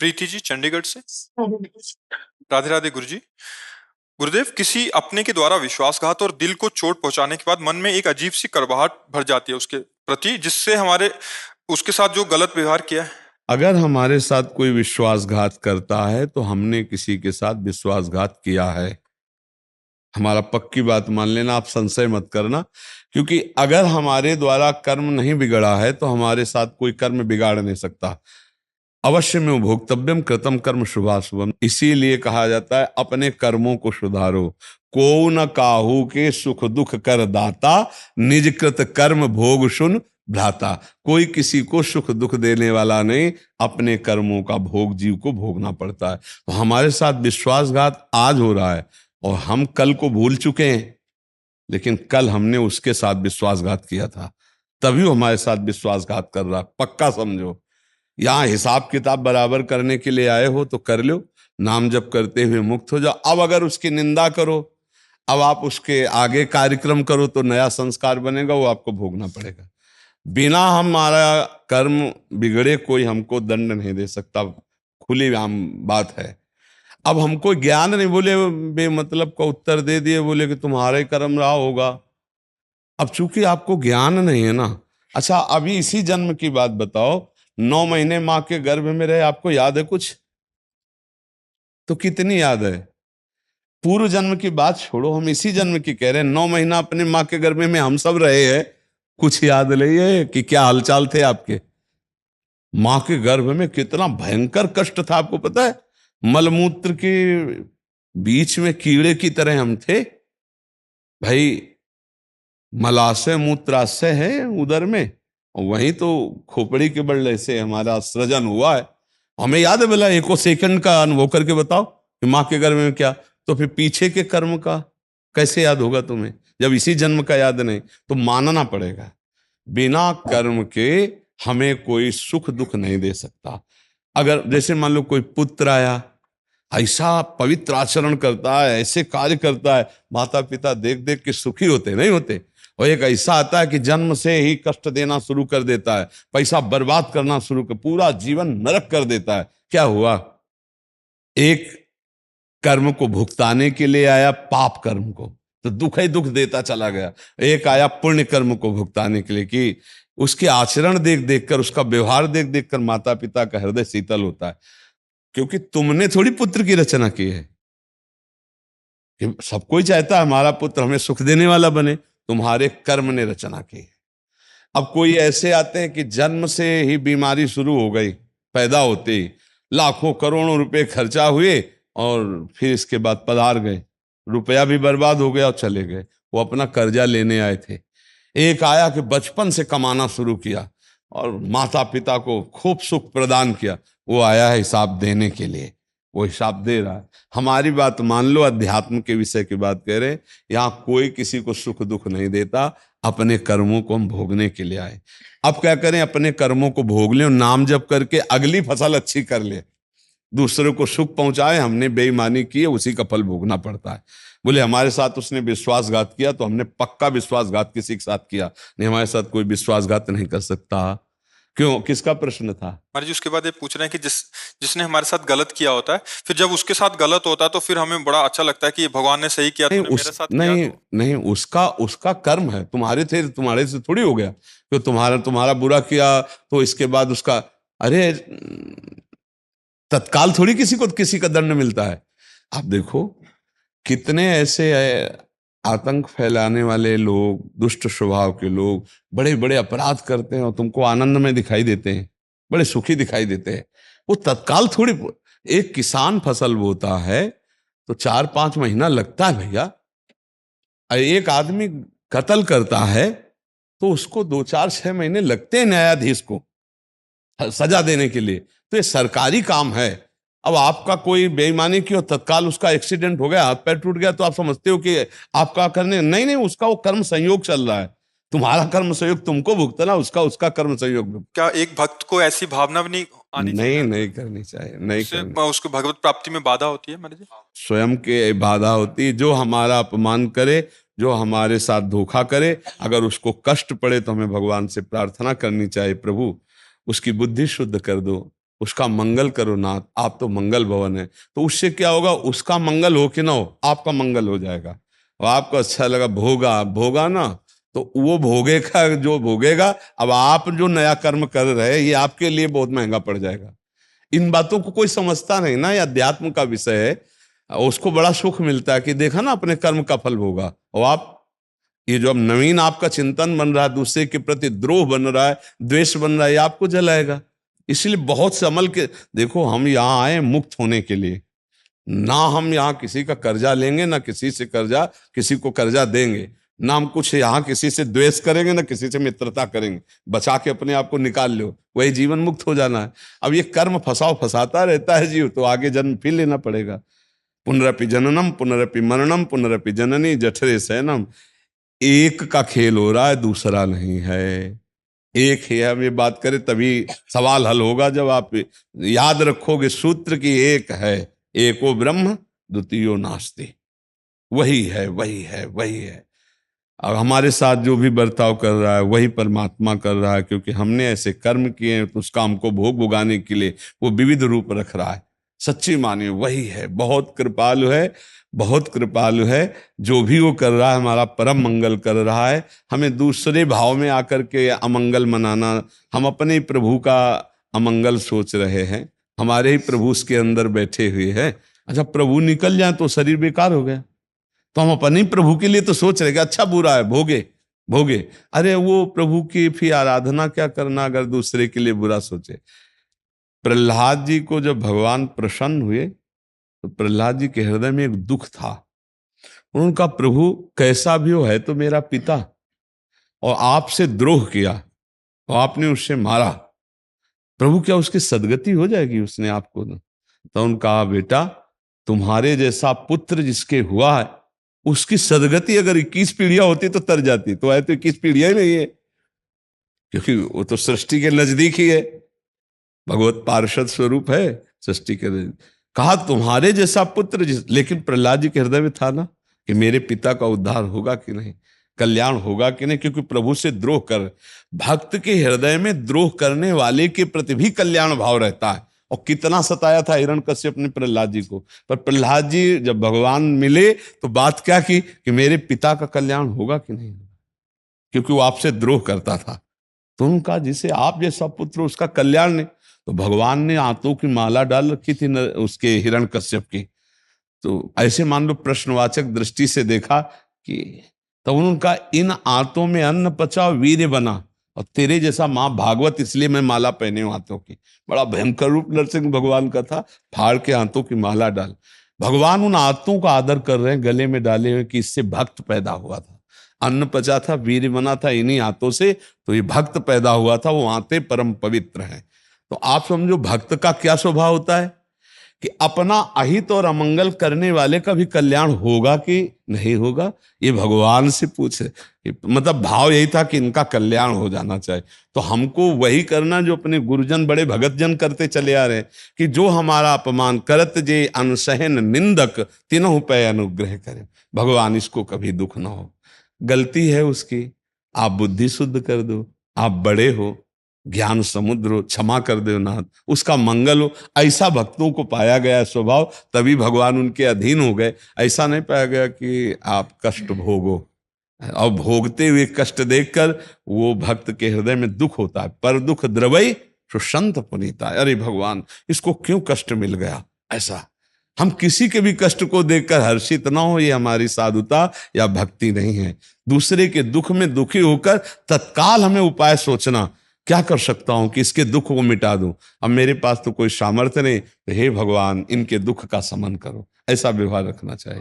प्रीति जी चंडीगढ़ से। राधे राधे गुरु जी। गुरुदेव, किसी अपने के द्वारा विश्वासघात और दिल को चोट पहुंचाने के बाद मन में एक अजीब सी कड़वाहट भर जाती है उसके प्रति, जिससे हमारे उसके साथ जो गलत व्यवहार किया है। अगर हमारे साथ कोई विश्वासघात करता है तो हमने किसी के साथ विश्वासघात किया है। हमारा पक्की बात मान लेना, आप संशय मत करना, क्योंकि अगर हमारे द्वारा कर्म नहीं बिगड़ा है तो हमारे साथ कोई कर्म बिगाड़ नहीं सकता। अवश्य में भोक्तव्यम कृतम कर्म शुभाशुभम, इसीलिए कहा जाता है अपने कर्मों को सुधारो। को न काहू के सुख दुख कर दाता, निज कृत कर्म भोग सुन भ्राता। कोई किसी को सुख दुख देने वाला नहीं, अपने कर्मों का भोग जीव को भोगना पड़ता है। तो हमारे साथ विश्वासघात आज हो रहा है और हम कल को भूल चुके हैं, लेकिन कल हमने उसके साथ विश्वासघात किया था, तभी वो हमारे साथ विश्वासघात कर रहा। पक्का समझो, यहां हिसाब किताब बराबर करने के लिए आए हो तो कर लो, नाम जप करते हुए मुक्त हो जाओ। अब अगर उसकी निंदा करो, अब आप उसके आगे कार्यक्रम करो तो नया संस्कार बनेगा, वो आपको भोगना पड़ेगा। बिना हमारा कर्म बिगड़े कोई हमको दंड नहीं दे सकता, खुली आम बात है। अब हमको ज्ञान नहीं, बोले बेमतलब का उत्तर दे दिए, बोले कि तुम्हारा ही कर्म रहा होगा। अब चूंकि आपको ज्ञान नहीं है ना। अच्छा, अभी इसी जन्म की बात बताओ, 9 महीने माँ के गर्भ में रहे, आपको याद है कुछ? तो कितनी याद है? पूर्व जन्म की बात छोड़ो, हम इसी जन्म की कह रहे हैं। 9 महीना अपने माँ के गर्भ में हम सब रहे हैं, कुछ याद नहीं है कि क्या हालचाल थे आपके? माँ के गर्भ में कितना भयंकर कष्ट था, आपको पता है? मलमूत्र के बीच में कीड़े की तरह हम थे भाई। मलाशय मूत्राशय है उदर में, और वहीं तो खोपड़ी के बल से हमारा सृजन हुआ है। हमें याद है, बोला एको सेकंड का अनुभव करके बताओ कि माँ के गर्भ में क्या। तो फिर पीछे के कर्म का कैसे याद होगा तुम्हें, जब इसी जन्म का याद नहीं? तो मानना पड़ेगा, बिना कर्म के हमें कोई सुख दुख नहीं दे सकता। अगर जैसे मान लो कोई पुत्र आया, ऐसा पवित्र आचरण करता है, ऐसे कार्य करता है, माता पिता देख देख के सुखी होते नहीं होते? और एक ऐसा आता है कि जन्म से ही कष्ट देना शुरू कर देता है, पैसा बर्बाद करना शुरू कर, पूरा जीवन नरक कर देता है। क्या हुआ? एक कर्म को भुगताने के लिए आया, पाप कर्म को, तो दुख ही दुख देता चला गया। एक आया पुण्य कर्म को भुगताने के लिए, कि उसके आचरण देख देख कर, उसका व्यवहार देख देख कर माता पिता का हृदय शीतल होता है। क्योंकि तुमने थोड़ी पुत्र की रचना की है, कि सब कोई चाहता है हमारा पुत्र हमें सुख देने वाला बने, तुम्हारे कर्म ने रचना की है। अब कोई ऐसे आते हैं कि जन्म से ही बीमारी शुरू हो गई, पैदा होते ही लाखों करोड़ों रुपए खर्चा हुए, और फिर इसके बाद पधार गए, रुपया भी बर्बाद हो गया और चले गए। वो अपना कर्जा लेने आए थे। एक आया कि बचपन से कमाना शुरू किया और माता पिता को खूब सुख प्रदान किया, वो आया है हिसाब देने के लिए, वो हिसाब दे रहा है। हमारी बात मान लो, अध्यात्म के विषय की बात कह रहे हैं। यहाँ कोई किसी को सुख दुख नहीं देता, अपने कर्मों को हम भोगने के लिए आए। अब क्या करें? अपने कर्मों को भोग लें, नाम जप करके अगली फसल अच्छी कर ले, दूसरे को सुख पहुंचाए। हमने बेईमानी की है, उसी का फल भोगना पड़ता है। बोले हमारे साथ उसने विश्वासघात किया, तो हमने पक्का विश्वासघात किसी के साथ किया नहीं, हमारे साथ कोई विश्वासघात नहीं कर सकता। क्यों? किसका प्रश्न था? महाराज जी, उसके बाद ये पूछ रहे हैं कि जिसने हमारे साथ गलत किया होता है, फिर जब उसके साथ गलत होता है तो फिर हमें बड़ा अच्छा लगता है कि ये भगवान ने सही किया, नहीं, तूने मेरे साथ किया नहीं तो। नहीं, उसका उसका कर्म है, तुम्हारे थे, तुम्हारे से थोड़ी हो गया। तो तुम्हारा बुरा किया तो इसके बाद उसका, अरे तत्काल थोड़ी किसी का दंड मिलता है। आप देखो कितने ऐसे आतंक फैलाने वाले लोग, दुष्ट स्वभाव के लोग बड़े बड़े अपराध करते हैं और तुमको आनंद में दिखाई देते हैं, बड़े सुखी दिखाई देते हैं। वो तत्काल थोड़ी। एक किसान फसल बोता है तो 4-5 महीना लगता है भैया। एक आदमी कत्ल करता है तो उसको 2-4-6 महीने लगते हैं न्यायाधीश को सजा देने के लिए। तो ये सरकारी काम है। अब आपका कोई बेईमानी की और तत्काल उसका एक्सीडेंट हो गया, हाथ पैर टूट गया, तो आप समझते हो कि आपका करने नहीं, नहीं, उसका वो कर्म संयोग चल रहा है। तुम्हारा कर्म संयोग तुमको भुगतना, उसका कर्म संयोग। क्या एक भक्त को ऐसी भावना भी नहीं आनी चाहिए? नहीं करनी चाहिए, नहीं करनी। उसको भगवत प्राप्ति में बाधा होती है महाराज जी। स्वयं के बाधा होती है। जो हमारा अपमान करे, जो हमारे साथ धोखा करे, अगर उसको कष्ट पड़े तो हमें भगवान से प्रार्थना करनी चाहिए, प्रभु उसकी बुद्धि शुद्ध कर दो, उसका मंगल करो नाथ, आप तो मंगल भवन है। तो उससे क्या होगा, उसका मंगल हो कि ना हो, आपका मंगल हो जाएगा। और आपको अच्छा लगा, भोगा भोगा ना, तो वो भोगेगा जो भोगेगा। अब आप जो नया कर्म कर रहे हैं ये आपके लिए बहुत महंगा पड़ जाएगा। इन बातों को कोई समझता नहीं ना, ये अध्यात्म का विषय है। उसको बड़ा सुख मिलता है कि देखा ना अपने कर्म का फल भोगा। और आप ये जो अब नवीन आपका चिंतन बन रहा है, दूसरे के प्रति द्रोह बन रहा है, द्वेष बन रहा है, ये आपको जलाएगा। इसलिए बहुत संभल के देखो, हम यहाँ आए मुक्त होने के लिए। ना हम यहाँ किसी का कर्जा लेंगे, ना किसी से कर्जा किसी को कर्जा देंगे, ना हम कुछ यहाँ किसी से द्वेष करेंगे, ना किसी से मित्रता करेंगे। बचा के अपने आप को निकाल लो, वही जीवन मुक्त हो जाना है। अब ये कर्म फंसाता रहता है जीव, तो आगे जन्म फिर लेना पड़ेगा। पुनरपि जननम पुनरपि मरणम पुनरपि जननी जठरे शयनम। एक का खेल हो रहा है, दूसरा नहीं है। एक ही है। हम ये बात करें तभी सवाल हल होगा, जब आप याद रखोगे सूत्र की एक है, एको ब्रह्म द्वितीयो नास्ति। वही है, वही है, वही है। अब हमारे साथ जो भी बर्ताव कर रहा है वही परमात्मा कर रहा है, क्योंकि हमने ऐसे कर्म किए हैं, तो उस काम को भोग भुगाने के लिए वो विविध रूप रख रहा है। सच्ची मानिए वही है, बहुत कृपालु है, बहुत कृपालु है। जो भी वो कर रहा है हमारा परम मंगल कर रहा है। हमें दूसरे भाव में आकर के अमंगल मनाना, हम अपने ही प्रभु का अमंगल सोच रहे हैं, हमारे ही प्रभु उसके अंदर बैठे हुए हैं। अच्छा, प्रभु निकल जाए तो शरीर बेकार हो गया। तो हम अपने ही प्रभु के लिए तो सोच रहे कि अच्छा बुरा है, भोगे भोगे। अरे वो प्रभु की फिर आराधना क्या करना अगर दूसरे के लिए बुरा सोचे। प्रहलाद जी को जब भगवान प्रसन्न हुए तो प्रहलाद जी के हृदय में एक दुख था। उनका प्रभु कैसा भी हो, है तो मेरा पिता, और आपसे द्रोह किया और आपने उससे मारा, प्रभु क्या उसकी सदगति हो जाएगी उसने आपको? तो उनका बेटा, तुम्हारे जैसा पुत्र जिसके हुआ है उसकी सदगति अगर 21 पीढ़ियां होती तो तर जाती। तो है तो 21 पीढ़ियां ही नहीं है, क्योंकि वो तो सृष्टि के नजदीक ही है, भगवत पार्षद स्वरूप है सृष्टि के नजदीक। कहा तुम्हारे जैसा पुत्र लेकिन प्रहलाद जी के हृदय में था ना कि मेरे पिता का उद्धार होगा कि नहीं, कल्याण होगा कि नहीं। क्योंकि प्रभु से द्रोह कर, भक्त के हृदय में द्रोह करने वाले के प्रति भी कल्याण भाव रहता है। और कितना सताया था हिरण्यकश्यप ने प्रहलाद जी को, पर प्रहलाद जी जब भगवान मिले तो बात क्या की कि मेरे पिता का कल्याण होगा कि नहीं, क्योंकि वो आपसे द्रोह करता था। तो उनका जिसे आप जैसा पुत्र उसका कल्याण नहीं। तो भगवान ने आंतों की माला डाल रखी थी उसके हिरण्यकश्यप की। तो ऐसे मान लो प्रश्नवाचक दृष्टि से देखा कि, तो उनका इन आंतों में अन्न पचा वीर्य बना, और तेरे जैसा माँ भागवत इसलिए मैं माला पहने हूं हाथों की। बड़ा भयंकर रूप नरसिंह भगवान का था, फाड़ के हाथों की माला डाल। भगवान उन आंतों का आदर कर रहे हैं गले में डाले हुए कि इससे भक्त पैदा हुआ था, अन्न पचा था, वीर्य बना था इन्हीं आंतों से, तो ये भक्त पैदा हुआ था। वो आंतें परम पवित्र हैं। तो आप समझो भक्त का क्या स्वभाव होता है कि अपना अहित और अमंगल करने वाले का भी कल्याण होगा कि नहीं होगा, ये भगवान से पूछे। मतलब भाव यही था कि इनका कल्याण हो जाना चाहिए। तो हमको वही करना जो अपने गुरुजन बड़े भगत जन करते चले आ रहे हैं कि जो हमारा अपमान करत जे अनसहन निंदक तीनों पे अनुग्रह करें। भगवान इसको कभी दुख ना हो, गलती है उसकी, आप बुद्धि शुद्ध कर दो, आप बड़े हो, ज्ञान समुद्र हो, क्षमा कर दो नाथ, उसका मंगल हो। ऐसा भक्तों को पाया गया स्वभाव, तभी भगवान उनके अधीन हो गए। ऐसा नहीं पाया गया कि आप कष्ट भोगो, और भोगते हुए कष्ट देखकर वो भक्त के हृदय में दुख होता है। पर दुख द्रवई सुसंत पुनीता, अरे भगवान इसको क्यों कष्ट मिल गया। ऐसा हम किसी के भी कष्ट को देखकर हर्षित ना हो, ये हमारी साधुता या भक्ति नहीं है। दूसरे के दुख में दुखी होकर तत्काल हमें उपाय सोचना, क्या कर सकता हूं कि इसके दुख को मिटा दूं। अब मेरे पास तो कोई सामर्थ्य नहीं, तो हे भगवान इनके दुख का शमन करो, ऐसा व्यवहार रखना चाहिए।